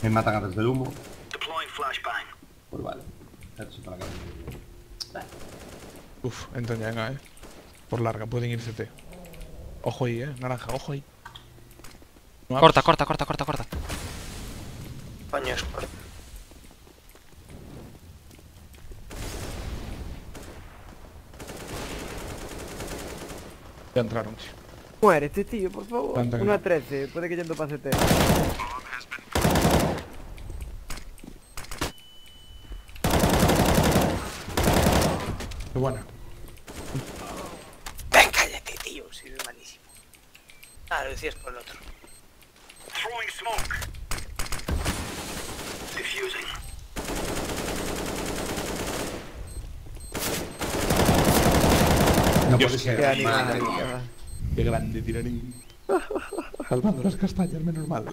Me matan antes del humo. Pues vale. Hecho para acá. Uf, entran ya, Por larga, pueden ir CT. Ojo ahí, naranja, ojo ahí. No Corta, abres. corta, corta, corta, corta. Coño, es por... Ya entraron, tío. Muérete, tío, por favor. Planta que 1 a no. 13, puede que yendo pase T. Qué buena. Ven, cállate, tío, si eres malísimo. Ah, lo decías por el otro. No Dios, puede ser. Qué animal, Madre mía. chaval. Qué grande tirarín. Salvando las castañas, menos mal.